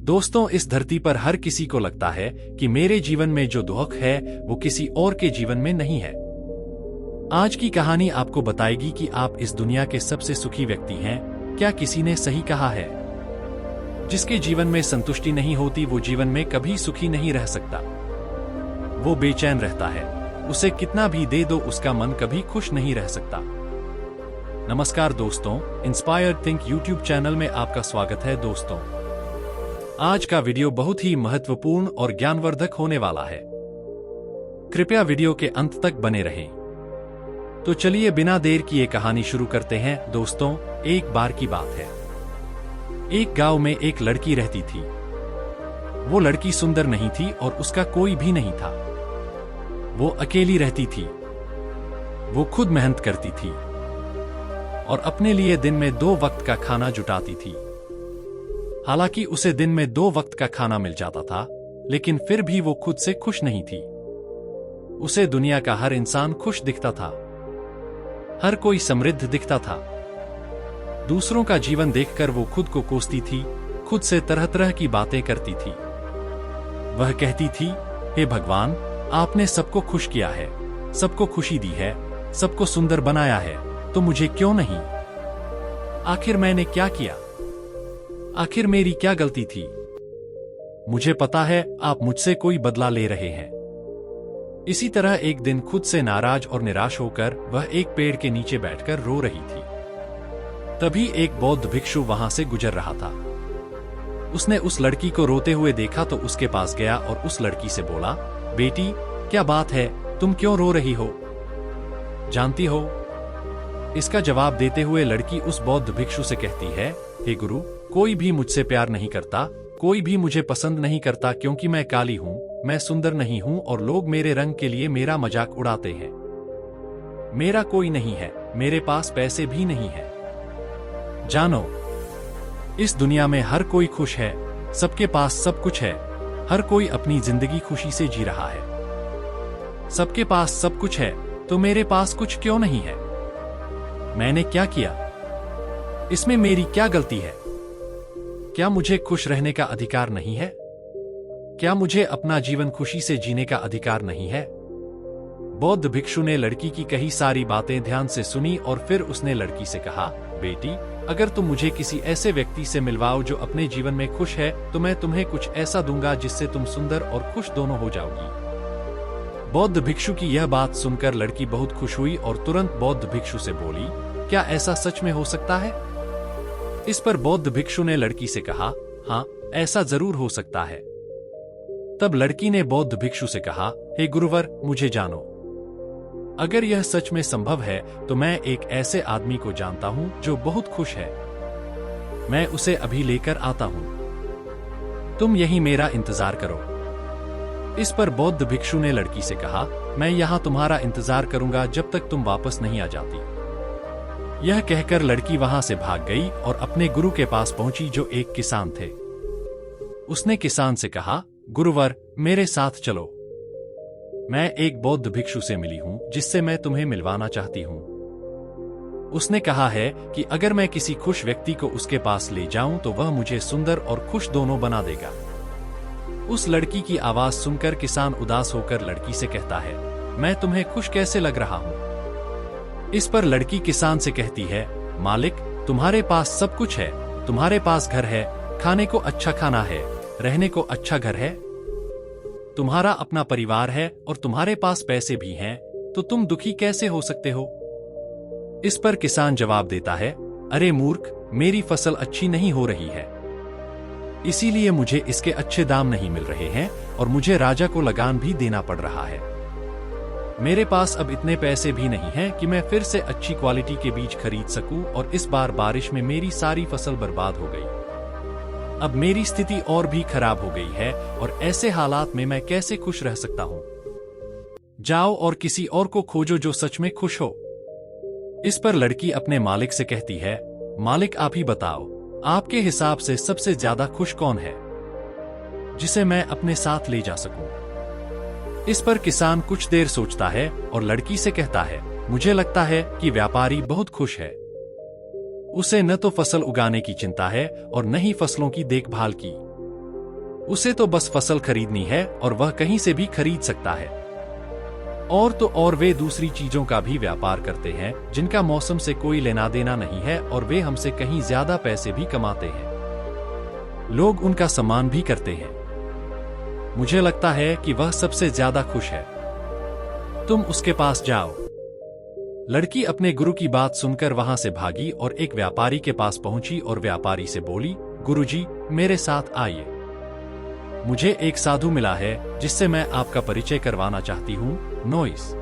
दोस्तों, इस धरती पर हर किसी को लगता है कि मेरे जीवन में जो दुख है वो किसी और के जीवन में नहीं है। आज की कहानी आपको बताएगी कि आप इस दुनिया के सबसे सुखी व्यक्ति हैं। क्या किसी ने सही कहा है? जिसके जीवन में संतुष्टि नहीं होती वो जीवन में कभी सुखी नहीं रह सकता। वो बेचैन रहता है, उसे कितना भी दे दो उसका मन कभी खुश नहीं रह सकता। नमस्कार दोस्तों, इंस्पायर्ड थिंक यूट्यूब चैनल में आपका स्वागत है। दोस्तों, आज का वीडियो बहुत ही महत्वपूर्ण और ज्ञानवर्धक होने वाला है। कृपया वीडियो के अंत तक बने रहें। तो चलिए बिना देर किए कहानी शुरू करते हैं। दोस्तों, एक बार की बात है, एक गांव में एक लड़की रहती थी। वो लड़की सुंदर नहीं थी और उसका कोई भी नहीं था। वो अकेली रहती थी। वो खुद मेहनत करती थी और अपने लिए दिन में 2 वक्त का खाना जुटाती थी। हालांकि उसे दिन में 2 वक्त का खाना मिल जाता था, लेकिन फिर भी वो खुद से खुश नहीं थी। उसे दुनिया का हर इंसान खुश दिखता था, हर कोई समृद्ध दिखता था। दूसरों का जीवन देखकर वो खुद को कोसती थी, खुद से तरह तरह की बातें करती थी। वह कहती थी, हे भगवान, आपने सबको खुश किया है, सबको खुशी दी है, सबको सुंदर बनाया है, तो मुझे क्यों नहीं? आखिर मैंने क्या किया? आखिर मेरी क्या गलती थी? मुझे पता है आप मुझसे कोई बदला ले रहे हैं। इसी तरह एक दिन खुद से नाराज और निराश होकर वह एक पेड़ के नीचे बैठकर रो रही थी। तभी एक बौद्ध भिक्षु वहां से गुजर रहा था। उसने उस लड़की को रोते हुए देखा तो उसके पास गया और उस लड़की से बोला, बेटी, क्या बात है, तुम क्यों रो रही हो? जानती हो? इसका जवाब देते हुए लड़की उस बौद्ध भिक्षु से कहती है, हे गुरु, कोई भी मुझसे प्यार नहीं करता, कोई भी मुझे पसंद नहीं करता, क्योंकि मैं काली हूं, मैं सुंदर नहीं हूं और लोग मेरे रंग के लिए मेरा मजाक उड़ाते हैं। मेरा कोई नहीं है, मेरे पास पैसे भी नहीं है। जानो, इस दुनिया में हर कोई खुश है, सबके पास सब कुछ है, हर कोई अपनी जिंदगी खुशी से जी रहा है। सबके पास सब कुछ है, तो मेरे पास कुछ क्यों नहीं है? मैंने क्या किया? इसमें मेरी क्या गलती है? क्या मुझे खुश रहने का अधिकार नहीं है? क्या मुझे अपना जीवन खुशी से जीने का अधिकार नहीं है? बौद्ध भिक्षु ने लड़की की कही सारी बातें ध्यान से सुनी और फिर उसने लड़की से कहा, बेटी, अगर तुम मुझे किसी ऐसे व्यक्ति से मिलवाओ जो अपने जीवन में खुश है, तो मैं तुम्हें कुछ ऐसा दूंगा जिससे तुम सुंदर और खुश दोनों हो जाओगी। बौद्ध भिक्षु की यह बात सुनकर लड़की बहुत खुश हुई और तुरंत बौद्ध भिक्षु से बोली, क्या ऐसा सच में हो सकता है? इस पर बौद्ध भिक्षु ने लड़की से कहा, हाँ, ऐसा जरूर हो सकता है। तब लड़की ने बौद्ध भिक्षु से कहा, हे गुरुवर, मुझे जानो। अगर यह सच में संभव है तो मैं एक ऐसे आदमी को जानता हूं जो बहुत खुश है। मैं उसे अभी लेकर आता हूं। तुम यही मेरा इंतजार करो। इस पर बौद्ध भिक्षु ने लड़की से कहा, मैं यहां तुम्हारा इंतजार करूंगा जब तक तुम वापस नहीं आ जाती। यह कहकर लड़की वहां से भाग गई और अपने गुरु के पास पहुंची जो एक किसान थे। उसने किसान से कहा, गुरुवर, मेरे साथ चलो। मैं एक बौद्ध भिक्षु से मिली हूं जिससे मैं तुम्हें मिलवाना चाहती हूं। उसने कहा है कि अगर मैं किसी खुश व्यक्ति को उसके पास ले जाऊं तो वह मुझे सुंदर और खुश दोनों बना देगा। उस लड़की की आवाज सुनकर किसान उदास होकर लड़की से कहता है, मैं तुम्हें खुश कैसे लग रहा हूं? इस पर लड़की किसान से कहती है, मालिक, तुम्हारे पास सब कुछ है, तुम्हारे पास घर है, खाने को अच्छा खाना है, रहने को अच्छा घर है, तुम्हारा अपना परिवार है और तुम्हारे पास पैसे भी हैं, तो तुम दुखी कैसे हो सकते हो? इस पर किसान जवाब देता है, अरे मूर्ख, मेरी फसल अच्छी नहीं हो रही है, इसीलिए मुझे इसके अच्छे दाम नहीं मिल रहे हैं और मुझे राजा को लगान भी देना पड़ रहा है। मेरे पास अब इतने पैसे भी नहीं हैं कि मैं फिर से अच्छी क्वालिटी के बीज खरीद सकूं और इस बार बारिश में मेरी सारी फसल बर्बाद हो गई। अब मेरी स्थिति और भी खराब हो गई है और ऐसे हालात में मैं कैसे खुश रह सकता हूं? जाओ और किसी और को खोजो जो सच में खुश हो। इस पर लड़की अपने मालिक से कहती है, मालिक, आप ही बताओ, आपके हिसाब से सबसे ज्यादा खुश कौन है जिसे मैं अपने साथ ले जा सकूं? इस पर किसान कुछ देर सोचता है और लड़की से कहता है, मुझे लगता है कि व्यापारी बहुत खुश है। उसे न तो फसल उगाने की चिंता है और न ही फसलों की देखभाल की। उसे तो बस फसल खरीदनी है और वह कहीं से भी खरीद सकता है। और तो और वे दूसरी चीजों का भी व्यापार करते हैं जिनका मौसम से कोई लेना देना नहीं है और वे हमसे कहीं ज्यादा पैसे भी कमाते हैं। लोग उनका सम्मान भी करते हैं। मुझे लगता है कि वह सबसे ज्यादा खुश है। तुम उसके पास जाओ। लड़की अपने गुरु की बात सुनकर वहां से भागी और एक व्यापारी के पास पहुंची और व्यापारी से बोली, गुरुजी, मेरे साथ आइए। मुझे एक साधु मिला है जिससे मैं आपका परिचय करवाना चाहती हूँ, नोइस।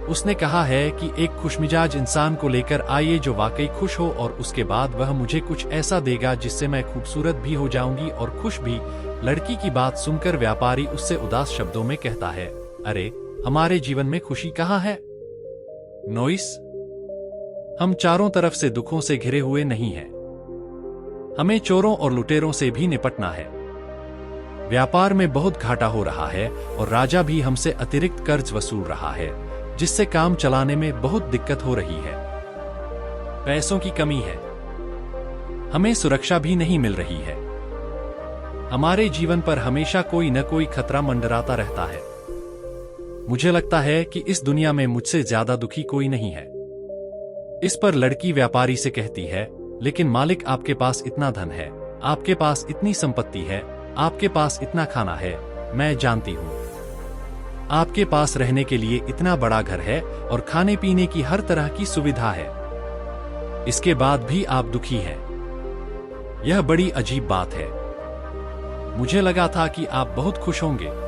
उसने कहा है कि एक खुशमिजाज इंसान को लेकर आइए जो वाकई खुश हो और उसके बाद वह मुझे कुछ ऐसा देगा जिससे मैं खूबसूरत भी हो जाऊंगी और खुश भी। लड़की की बात सुनकर व्यापारी उससे उदास शब्दों में कहता है, अरे, हमारे जीवन में खुशी कहाँ है नोइस? हम चारों तरफ से दुखों से घिरे हुए नहीं हैं। हमें चोरों और लुटेरों से भी निपटना है। व्यापार में बहुत घाटा हो रहा है और राजा भी हमसे अतिरिक्त कर्ज वसूल रहा है, जिससे काम चलाने में बहुत दिक्कत हो रही है। पैसों की कमी है। हमें सुरक्षा भी नहीं मिल रही है। हमारे जीवन पर हमेशा कोई न कोई खतरा मंडराता रहता है। मुझे लगता है कि इस दुनिया में मुझसे ज्यादा दुखी कोई नहीं है। इस पर लड़की व्यापारी से कहती है, लेकिन मालिक, आपके पास इतना धन है, आपके पास इतनी संपत्ति है, आपके पास इतना खाना है, मैं जानती हूँ। आपके पास रहने के लिए इतना बड़ा घर है और खाने पीने की हर तरह की सुविधा है। इसके बाद भी आप दुखी हैं। यह बड़ी अजीब बात है। मुझे लगा था कि आप बहुत खुश होंगे।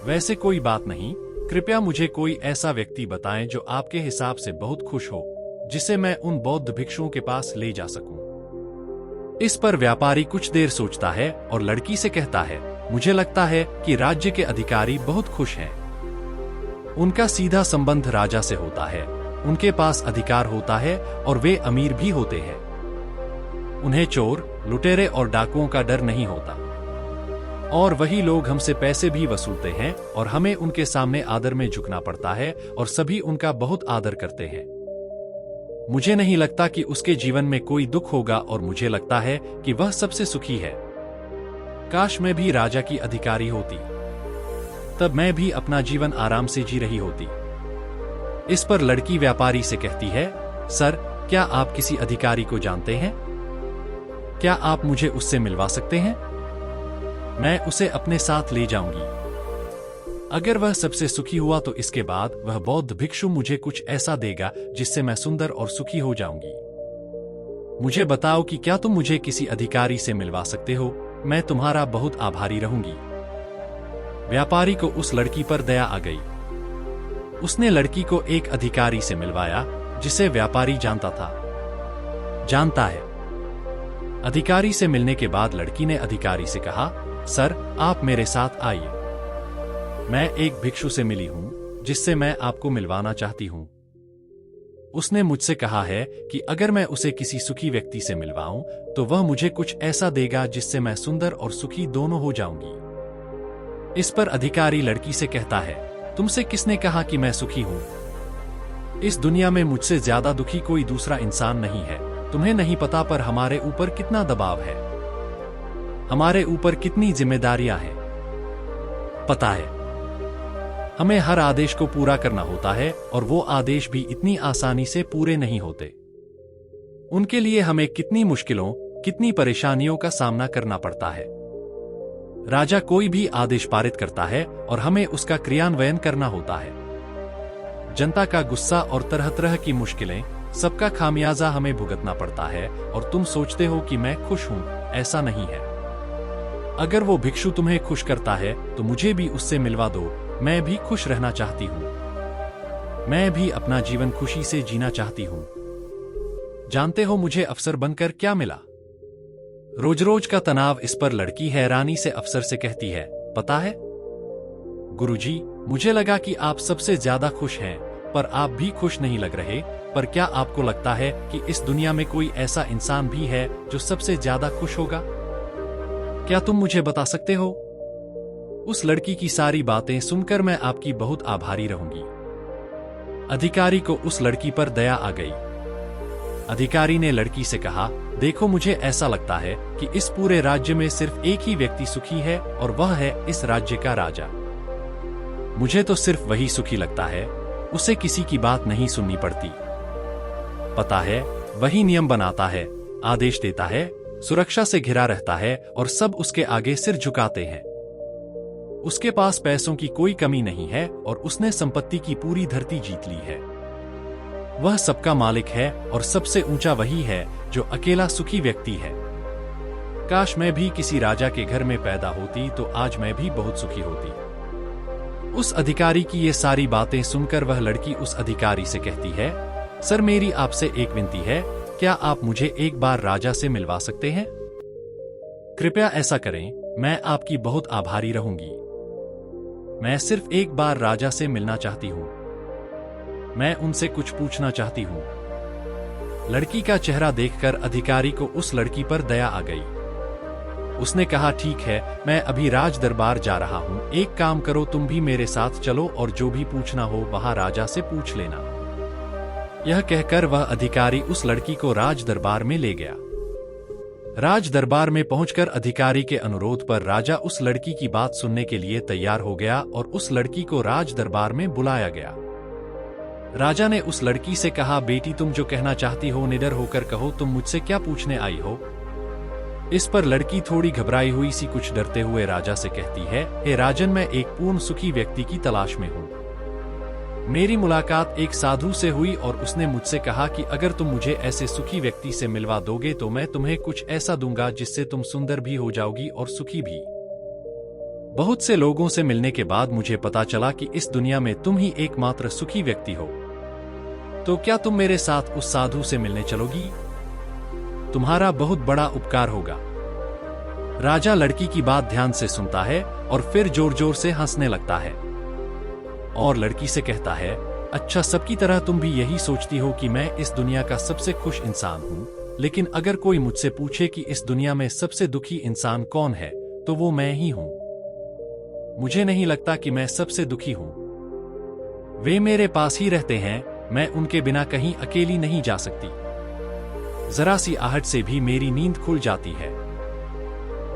वैसे कोई बात नहीं, कृपया मुझे कोई ऐसा व्यक्ति बताएं जो आपके हिसाब से बहुत खुश हो, जिसे मैं उन बौद्ध भिक्षुओं के पास ले जा सकूं। इस पर व्यापारी कुछ देर सोचता है और लड़की से कहता है, मुझे लगता है कि राज्य के अधिकारी बहुत खुश हैं। उनका सीधा संबंध राजा से होता है, उनके पास अधिकार होता है और वे अमीर भी होते हैं। उन्हें चोर, लुटेरे और डाकुओं का डर नहीं होता। और वही लोग हमसे पैसे भी वसूलते हैं और हमें उनके सामने आदर में झुकना पड़ता है और सभी उनका बहुत आदर करते हैं। मुझे नहीं लगता कि उसके जीवन में कोई दुख होगा और मुझे लगता है कि वह सबसे सुखी है। काश मैं भी राजा की अधिकारी होती, तब मैं भी अपना जीवन आराम से जी रही होती। इस पर लड़की व्यापारी से कहती है, सर, क्या आप किसी अधिकारी को जानते हैं? क्या आप मुझे उससे मिलवा सकते हैं? मैं उसे अपने साथ ले जाऊंगी। अगर वह सबसे सुखी हुआ तो इसके बाद वह बौद्ध भिक्षु मुझे कुछ ऐसा देगा जिससे मैं सुंदर और सुखी हो जाऊंगी। मुझे बताओ कि क्या तुम मुझे किसी अधिकारी से मिलवा सकते हो? मैं तुम्हारा बहुत आभारी रहूंगी। व्यापारी को उस लड़की पर दया आ गई। उसने लड़की को एक अधिकारी से मिलवाया जिसे व्यापारी जानता है। अधिकारी से मिलने के बाद लड़की ने अधिकारी से कहा, सर, आप मेरे साथ आइए। मैं एक भिक्षु से मिली हूं जिससे मैं आपको मिलवाना चाहती हूं। उसने मुझसे कहा है कि अगर मैं उसे किसी सुखी व्यक्ति से मिलवाऊं तो वह मुझे कुछ ऐसा देगा जिससे मैं सुंदर और सुखी दोनों हो जाऊंगी। इस पर अधिकारी लड़की से कहता है, तुमसे किसने कहा कि मैं सुखी हूं? इस दुनिया में मुझसे ज्यादा दुखी कोई दूसरा इंसान नहीं है। तुम्हें नहीं पता पर हमारे ऊपर कितना दबाव है, हमारे ऊपर कितनी जिम्मेदारियां हैं। पता है, हमें हर आदेश को पूरा करना होता है और वो आदेश भी इतनी आसानी से पूरे नहीं होते। उनके लिए हमें कितनी मुश्किलों, कितनी परेशानियों का सामना करना पड़ता है। राजा कोई भी आदेश पारित करता है और हमें उसका क्रियान्वयन करना होता है। जनता का गुस्सा और तरह तरह की मुश्किलें, सबका खामियाजा हमें भुगतना पड़ता है। और तुम सोचते हो कि मैं खुश हूं, ऐसा नहीं है। अगर वो भिक्षु तुम्हें खुश करता है तो मुझे भी उससे मिलवा दो। मैं भी खुश रहना चाहती हूं। मैं भी अपना जीवन खुशी से जीना चाहती हूं। जानते हो मुझे अफसर बनकर क्या मिला? रोज रोज का तनाव। इस पर लड़की हैरानी से अफसर से कहती है, पता है गुरुजी, मुझे लगा कि आप सबसे ज्यादा खुश हैं, पर आप भी खुश नहीं लग रहे। पर क्या आपको लगता है कि इस दुनिया में कोई ऐसा इंसान भी है जो सबसे ज्यादा खुश होगा? क्या तुम मुझे बता सकते हो? उस लड़की की सारी बातें सुनकर मैं आपकी बहुत आभारी रहूंगी। अधिकारी को उस लड़की पर दया आ गई। अधिकारी ने लड़की से कहा, देखो मुझे ऐसा लगता है कि इस पूरे राज्य में सिर्फ एक ही व्यक्ति सुखी है और वह है इस राज्य का राजा। मुझे तो सिर्फ वही सुखी लगता है, उसे किसी की बात नहीं सुननी पड़ती। पता है, वही नियम बनाता है, आदेश देता है, सुरक्षा से घिरा रहता है और सब उसके आगे सिर झुकाते हैं। उसके पास पैसों की कोई कमी नहीं है और उसने संपत्ति की पूरी धरती जीत ली है। वह सबका मालिक है और सबसे ऊंचा वही है जो अकेला सुखी व्यक्ति है। काश मैं भी किसी राजा के घर में पैदा होती तो आज मैं भी बहुत सुखी होती। उस अधिकारी की ये सारी बातें सुनकर वह लड़की उस अधिकारी से कहती है, सर मेरी आपसे एक विनती है, क्या आप मुझे एक बार राजा से मिलवा सकते हैं? कृपया ऐसा करें, मैं आपकी बहुत आभारी रहूंगी। मैं सिर्फ एक बार राजा से मिलना चाहती हूं। मैं उनसे कुछ पूछना चाहती हूं। लड़की का चेहरा देखकर अधिकारी को उस लड़की पर दया आ गई। उसने कहा, ठीक है, मैं अभी राज दरबार जा रहा हूं। एक काम करो, तुम भी मेरे साथ चलो और जो भी पूछना हो वहां राजा से पूछ लेना। यह कहकर वह अधिकारी उस लड़की को राज दरबार में ले गया। राज दरबार में पहुंचकर अधिकारी के अनुरोध पर राजा उस लड़की की बात सुनने के लिए तैयार हो गया और उस लड़की को राज दरबार में बुलाया गया। राजा ने उस लड़की से कहा, बेटी तुम जो कहना चाहती हो निडर होकर कहो, तुम मुझसे क्या पूछने आई हो? इस पर लड़की थोड़ी घबराई हुई सी कुछ डरते हुए राजा से कहती है, हे राजन, मैं एक पूर्ण सुखी व्यक्ति की तलाश में हूँ। मेरी मुलाकात एक साधु से हुई और उसने मुझसे कहा कि अगर तुम मुझे ऐसे सुखी व्यक्ति से मिलवा दोगे तो मैं तुम्हें कुछ ऐसा दूंगा जिससे तुम सुंदर भी हो जाओगी और सुखी भी। बहुत से लोगों से मिलने के बाद मुझे पता चला कि इस दुनिया में तुम ही एकमात्र सुखी व्यक्ति हो। तो क्या तुम मेरे साथ उस साधु से मिलने चलोगी? तुम्हारा बहुत बड़ा उपकार होगा। राजा लड़की की बात ध्यान से सुनता है और फिर जोर जोर से हंसने लगता है और लड़की से कहता है, अच्छा, सबकी तरह तुम भी यही सोचती हो कि मैं इस दुनिया का सबसे खुश इंसान हूँ, लेकिन अगर कोई मुझसे पूछे कि इस दुनिया में सबसे दुखी इंसान कौन है तो वो मैं ही हूँ। मुझे नहीं लगता कि मैं सबसे दुखी हूँ। वे मेरे पास ही रहते हैं, मैं उनके बिना कहीं अकेली नहीं जा सकती। जरा सी आहट से भी मेरी नींद खुल जाती है।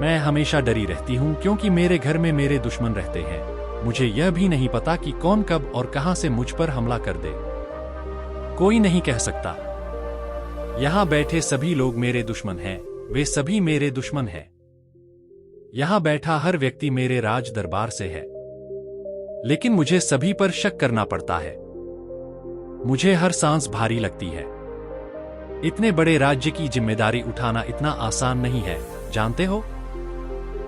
मैं हमेशा डरी रहती हूँ क्योंकि मेरे घर में मेरे दुश्मन रहते हैं। मुझे यह भी नहीं पता कि कौन कब और कहां से मुझ पर हमला कर दे। कोई नहीं कह सकता। यहां बैठे सभी लोग मेरे दुश्मन हैं, वे सभी मेरे दुश्मन हैं। यहां बैठा हर व्यक्ति मेरे राज दरबार से है, लेकिन मुझे सभी पर शक करना पड़ता है। मुझे हर सांस भारी लगती है। इतने बड़े राज्य की जिम्मेदारी उठाना इतना आसान नहीं है, जानते हो?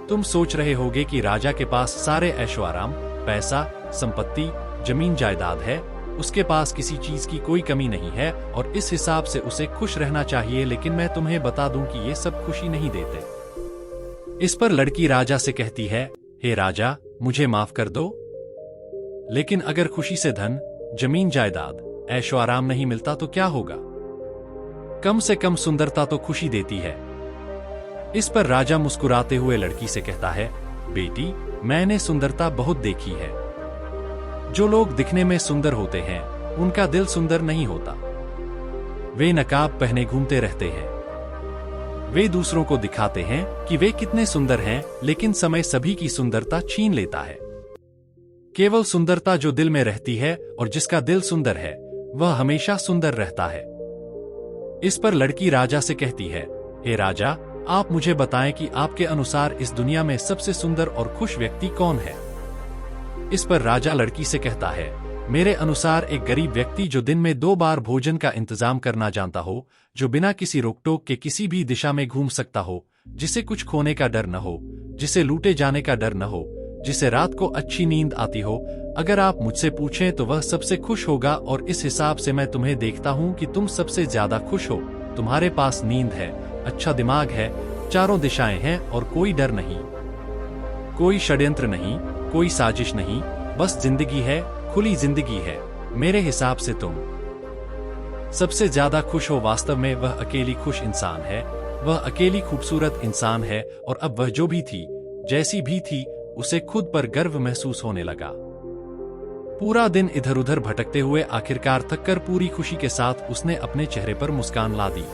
तुम सोच रहे होगे कि राजा के पास सारे ऐशो आराम, पैसा, संपत्ति, जमीन जायदाद है, उसके पास किसी चीज की कोई कमी नहीं है और इस हिसाब से उसे खुश रहना चाहिए, लेकिन मैं तुम्हें बता दूं कि ये सब खुशी नहीं देते। इस पर लड़की राजा से कहती है, हे राजा, मुझे माफ कर दो, लेकिन अगर खुशी से धन, जमीन जायदाद, ऐशो आराम नहीं मिलता तो क्या होगा? कम से कम सुंदरता तो खुशी देती है। इस पर राजा मुस्कुराते हुए लड़की से कहता है, बेटी, मैंने सुंदरता बहुत देखी है। जो लोग दिखने में सुंदर होते हैं, उनका दिल सुंदर नहीं होता। वे नकाब पहने घूमते रहते हैं। वे दूसरों को दिखाते हैं कि वे कितने सुंदर हैं, लेकिन समय सभी की सुंदरता छीन लेता है। केवल सुंदरता जो दिल में रहती है और जिसका दिल सुंदर है, वह हमेशा सुंदर रहता है। इस पर लड़की राजा से कहती है, हे राजा, आप मुझे बताएं कि आपके अनुसार इस दुनिया में सबसे सुंदर और खुश व्यक्ति कौन है? इस पर राजा लड़की से कहता है, मेरे अनुसार एक गरीब व्यक्ति जो दिन में 2 बार भोजन का इंतजाम करना जानता हो, जो बिना किसी रोकटोक के किसी भी दिशा में घूम सकता हो, जिसे कुछ खोने का डर न हो, जिसे लूटे जाने का डर न हो, जिसे रात को अच्छी नींद आती हो। अगर आप मुझसे पूछें तो वह सबसे खुश होगा और इस हिसाब से मैं तुम्हें देखता हूँ कि तुम सबसे ज्यादा खुश हो। तुम्हारे पास नींद है, अच्छा दिमाग है, चारों दिशाएं हैं और कोई डर नहीं, कोई षड्यंत्र नहीं, कोई साजिश नहीं, बस जिंदगी है, खुली जिंदगी है। मेरे हिसाब से तुम सबसे ज्यादा खुश हो। वास्तव में वह अकेली खुश इंसान है, वह अकेली खूबसूरत इंसान है और अब वह जो भी थी, जैसी भी थी, उसे खुद पर गर्व महसूस होने लगा। पूरा दिन इधर उधर भटकते हुए आखिरकार थककर पूरी खुशी के साथ उसने अपने चेहरे पर मुस्कान ला दी।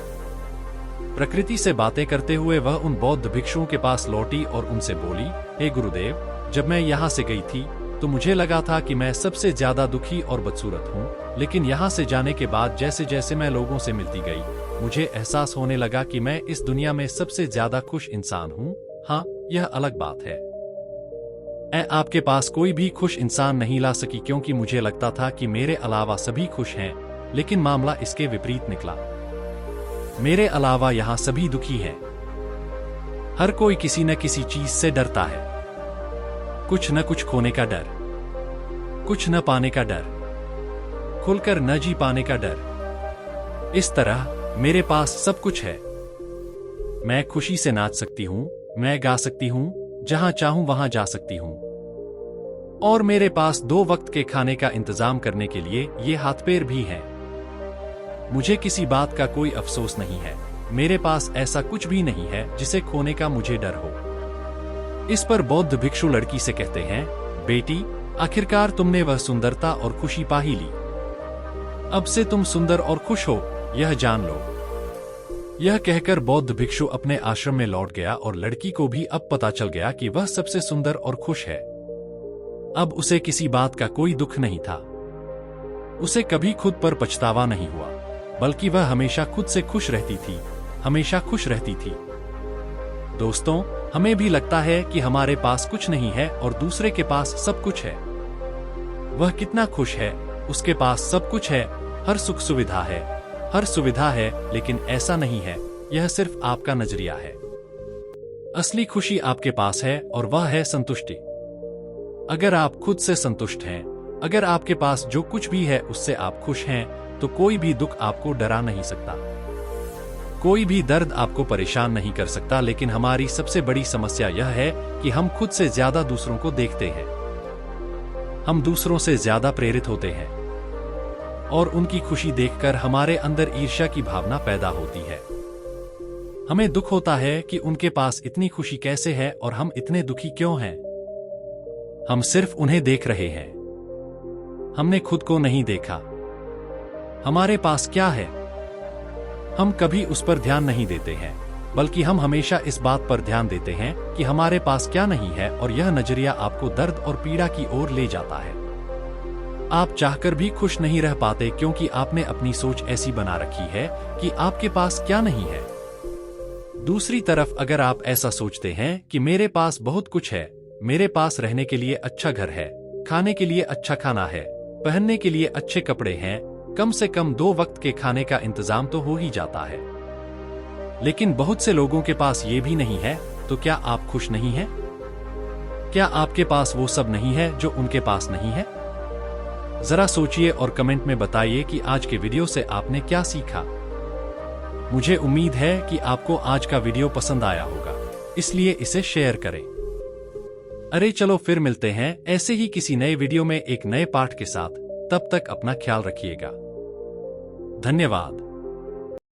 प्रकृति से बातें करते हुए वह उन बौद्ध भिक्षुओं के पास लौटी और उनसे बोली, हे गुरुदेव, जब मैं यहाँ से गई थी तो मुझे लगा था कि मैं सबसे ज्यादा दुखी और बदसूरत हूँ, लेकिन यहाँ से जाने के बाद जैसे जैसे मैं लोगों से मिलती गई मुझे एहसास होने लगा कि मैं इस दुनिया में सबसे ज्यादा खुश इंसान हूँ। हाँ, यह अलग बात है। मैं आपके पास कोई भी खुश इंसान नहीं ला सकी क्योंकि मुझे लगता था कि मेरे अलावा सभी खुश हैं, लेकिन मामला इसके विपरीत निकला। मेरे अलावा यहाँ सभी दुखी हैं। हर कोई किसी न किसी चीज से डरता है। कुछ न कुछ खोने का डर, कुछ न पाने का डर, खुलकर न जी पाने का डर। इस तरह मेरे पास सब कुछ है। मैं खुशी से नाच सकती हूँ, मैं गा सकती हूँ, जहां चाहूं वहां जा सकती हूँ, और मेरे पास 2 वक्त के खाने का इंतजाम करने के लिए ये हाथ पैर भी हैं। मुझे किसी बात का कोई अफसोस नहीं है। मेरे पास ऐसा कुछ भी नहीं है जिसे खोने का मुझे डर हो। इस पर बौद्ध भिक्षु लड़की से कहते हैं, बेटी, आखिरकार तुमने वह सुंदरता और खुशी पा ही ली। अब से तुम सुंदर और खुश हो, यह जान लो। यह कहकर बौद्ध भिक्षु अपने आश्रम में लौट गया और लड़की को भी अब पता चल गया कि वह सबसे सुंदर और खुश है। अब उसे किसी बात का कोई दुख नहीं था। उसे कभी खुद पर पछतावा नहीं हुआ, बल्कि वह हमेशा खुद से खुश रहती थी, हमेशा खुश रहती थी। दोस्तों, हमें भी लगता है कि हमारे पास कुछ नहीं है और दूसरे के पास सब कुछ है। वह कितना खुश है, उसके पास सब कुछ है, हर सुख सुविधा है, हर सुविधा है, लेकिन ऐसा नहीं है। यह सिर्फ आपका नजरिया है। असली खुशी आपके पास है और वह है संतुष्टि। अगर आप खुद से संतुष्ट हैं, अगर आपके पास जो कुछ भी है उससे आप खुश हैं, तो कोई भी दुख आपको डरा नहीं सकता, कोई भी दर्द आपको परेशान नहीं कर सकता। लेकिन हमारी सबसे बड़ी समस्या यह है कि हम खुद से ज्यादा दूसरों को देखते हैं। हम दूसरों से ज्यादा प्रेरित होते हैं और उनकी खुशी देखकर हमारे अंदर ईर्ष्या की भावना पैदा होती है। हमें दुख होता है कि उनके पास इतनी खुशी कैसे है और हम इतने दुखी क्यों हैं। हम सिर्फ उन्हें देख रहे हैं, हमने खुद को नहीं देखा। हमारे पास क्या है, हम कभी उस पर ध्यान नहीं देते हैं, बल्कि हम हमेशा इस बात पर ध्यान देते हैं कि हमारे पास क्या नहीं है, और यह नजरिया आपको दर्द और पीड़ा की ओर ले जाता है। आप चाहकर भी खुश नहीं रह पाते क्योंकि आपने अपनी सोच ऐसी बना रखी है कि आपके पास क्या नहीं है। दूसरी तरफ अगर आप ऐसा सोचते हैं कि मेरे पास बहुत कुछ है, मेरे पास रहने के लिए अच्छा घर है, खाने के लिए अच्छा खाना है, पहनने के लिए अच्छे कपड़े हैं, कम से कम 2 वक्त के खाने का इंतजाम तो हो ही जाता है, लेकिन बहुत से लोगों के पास ये भी नहीं है, तो क्या आप खुश नहीं हैं? क्या आपके पास वो सब नहीं है जो उनके पास नहीं है? जरा सोचिए और कमेंट में बताइए कि आज के वीडियो से आपने क्या सीखा। मुझे उम्मीद है कि आपको आज का वीडियो पसंद आया होगा, इसलिए इसे शेयर करें। अरे चलो फिर मिलते हैं ऐसे ही किसी नए वीडियो में एक नए पाठ के साथ। तब तक अपना ख्याल रखिएगा। धन्यवाद।